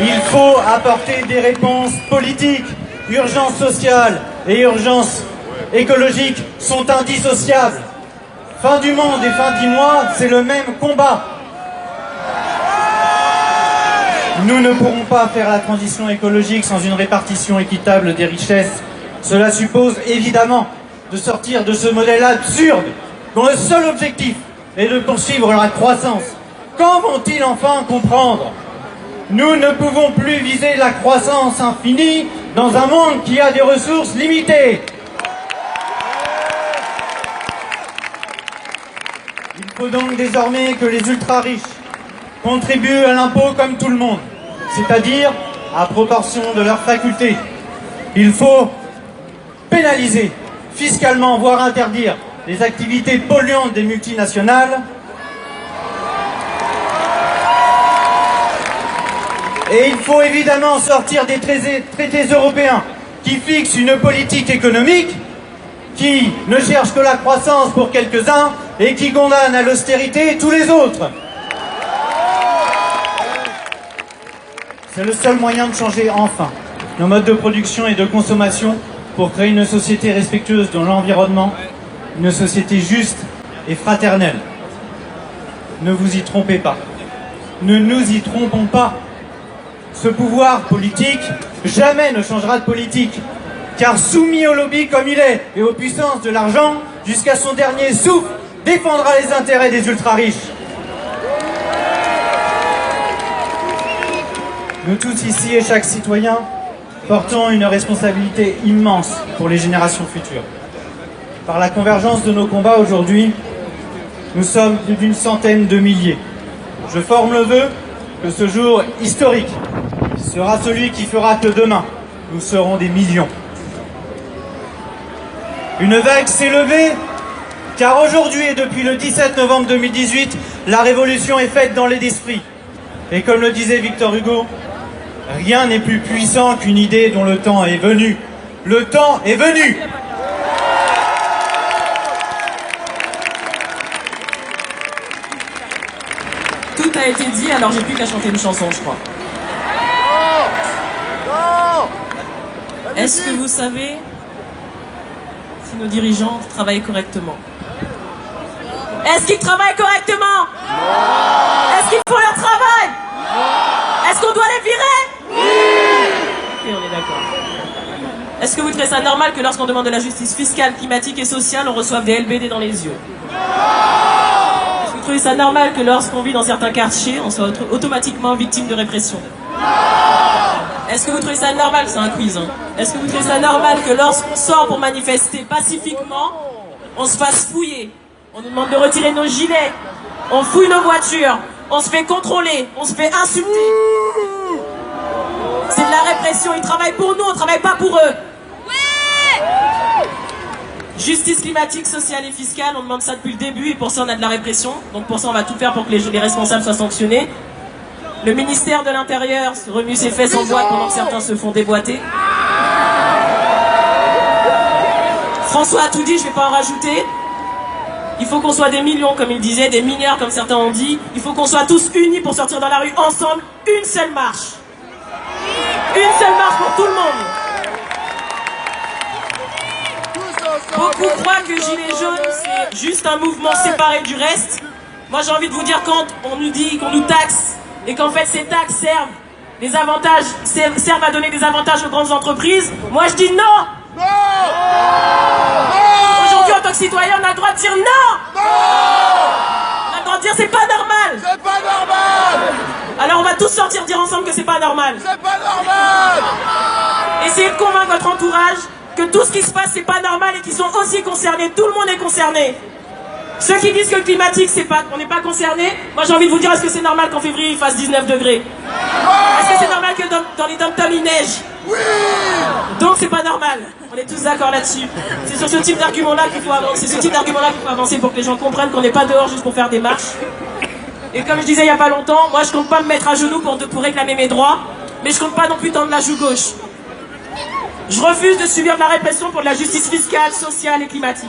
Il faut apporter des réponses politiques. Urgence sociale et urgence écologique sont indissociables. Fin du monde et fin du mois, c'est le même combat. Nous ne pourrons pas faire la transition écologique sans une répartition équitable des richesses. Cela suppose évidemment de sortir de ce modèle absurde dont le seul objectif est de poursuivre la croissance. Quand vont-ils enfin comprendre ? Nous ne pouvons plus viser la croissance infinie dans un monde qui a des ressources limitées. Il faut donc désormais que les ultra-riches contribuent à l'impôt comme tout le monde, c'est-à-dire à proportion de leurs facultés. Il faut pénaliser fiscalement, voire interdire, les activités polluantes des multinationales. Et il faut évidemment sortir des traités européens qui fixent une politique économique qui ne cherche que la croissance pour quelques-uns et qui condamne à l'austérité tous les autres. C'est le seul moyen de changer enfin nos modes de production et de consommation pour créer une société respectueuse de l'environnement, une société juste et fraternelle. Ne vous y trompez pas. Ne nous y trompons pas. Ce pouvoir politique jamais ne changera de politique, car soumis au lobby comme il est et aux puissances de l'argent, jusqu'à son dernier souffle, défendra les intérêts des ultra-riches. Nous tous ici et chaque citoyen portons une responsabilité immense pour les générations futures. Par la convergence de nos combats aujourd'hui, nous sommes plus d'une centaine de milliers. Je forme le vœu que ce jour historique sera celui qui fera que demain, nous serons des millions. Une vague s'est levée, car aujourd'hui et depuis le 17 novembre 2018, la révolution est faite dans les esprits. Et comme le disait Victor Hugo, rien n'est plus puissant qu'une idée dont le temps est venu. Le temps est venu! Tout a été dit, alors j'ai plus qu'à chanter une chanson, je crois. Est-ce que vous savez si nos dirigeants travaillent correctement? Est-ce qu'ils travaillent correctement? Est-ce qu'ils font leur travail? Est-ce qu'on doit les virer? Oui, on est d'accord. Est-ce que vous trouvez ça normal que lorsqu'on demande de la justice fiscale, climatique et sociale, on reçoive des LBD dans les yeux? Est-ce que vous trouvez ça normal que lorsqu'on vit dans certains quartiers, on soit automatiquement victime de répression? Est-ce que vous trouvez ça normal, c'est un quiz, hein? Est-ce que vous trouvez ça normal que lorsqu'on sort pour manifester pacifiquement, on se fasse fouiller? On nous demande de retirer nos gilets, on fouille nos voitures, on se fait contrôler, on se fait insulter. C'est de la répression, ils travaillent pour nous, on ne travaille pas pour eux. Justice climatique, sociale et fiscale, on demande ça depuis le début et pour ça on a de la répression. Donc pour ça on va tout faire pour que les responsables soient sanctionnés. Le ministère de l'Intérieur remue ses fesses en boîte pendant que certains se font déboîter. François a tout dit, je ne vais pas en rajouter. Il faut qu'on soit des millions, comme il disait, des mineurs, comme certains ont dit. Il faut qu'on soit tous unis pour sortir dans la rue ensemble. Une seule marche. Une seule marche pour tout le monde. Beaucoup croient que Gilets jaunes, c'est juste un mouvement séparé du reste. Moi, j'ai envie de vous dire, quand on nous dit qu'on nous taxe, et qu'en fait ces taxes servent à donner des avantages aux grandes entreprises, moi je dis non. Aujourd'hui, en tant que citoyen, on a le droit de dire non. On a le droit de dire c'est pas normal. C'est pas normal. Alors on va tous sortir dire ensemble que c'est pas normal. C'est pas normal. Essayez de convaincre votre entourage que tout ce qui se passe c'est pas normal et qu'ils sont aussi concernés. Tout le monde est concerné. Ceux qui disent que le climatique, on n'est pas concerné, moi j'ai envie de vous dire, est-ce que c'est normal qu'en février il fasse 19 degrés? Est-ce que c'est normal que dans les dom-toms il neige? Oui. Donc c'est pas normal. On est tous d'accord là-dessus. C'est sur ce type d'argument-là qu'il faut avancer. C'est ce type d'argument-là qu'il faut avancer pour que les gens comprennent qu'on n'est pas dehors juste pour faire des marches. Et comme je disais il n'y a pas longtemps, moi je compte pas me mettre à genoux pour réclamer mes droits, mais je compte pas non plus tendre la joue gauche. Je refuse de subir de la répression pour de la justice fiscale, sociale et climatique.